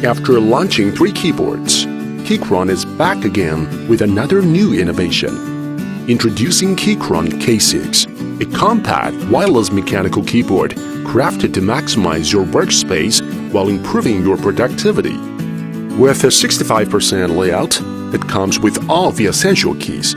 After launching 3 keyboards, Keychron is back again with another new innovation. Introducing Keychron K6, a compact, wireless mechanical keyboard crafted to maximize your workspace while improving your productivity. With a 65% layout, it comes with all the essential keys.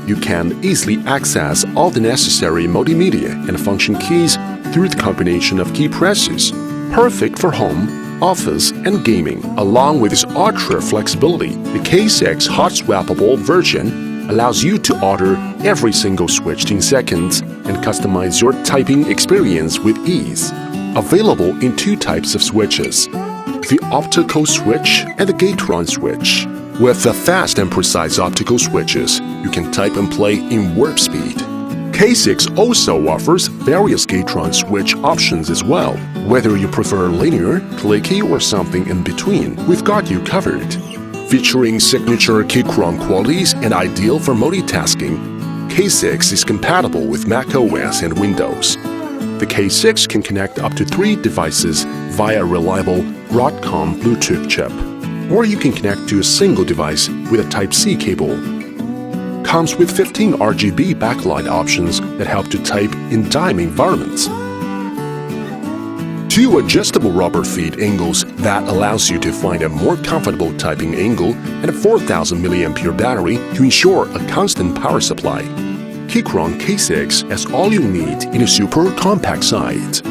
You can easily access all the necessary multimedia and function keys through the combination of key presses, perfect for home, office, and gaming. Along with its ultra flexibility, the K6 hot-swappable version allows you to alter every single switch in seconds and customize your typing experience with ease. Available in 2 types of switches: the optical switch and the Gateron switch. With the fast and precise optical switches, you can type and play in warp speed. K6 also offers various Gateron switch options as well. Whether you prefer linear, clicky, or something in between, we've got you covered. Featuring signature Keychron qualities and ideal for multitasking, K6 is compatible with macOS and Windows. The K6 can connect up to 3 devices via reliable Broadcom Bluetooth chip, or you can connect to a single device with a Type-C cable. Comes with 15 RGB backlight options that help to type in dim environments. 2 adjustable rubber feet angles that allows you to find a more comfortable typing angle, and a 4000 mAh battery to ensure a constant power supply. Keychron K6 has all you need in a super compact size.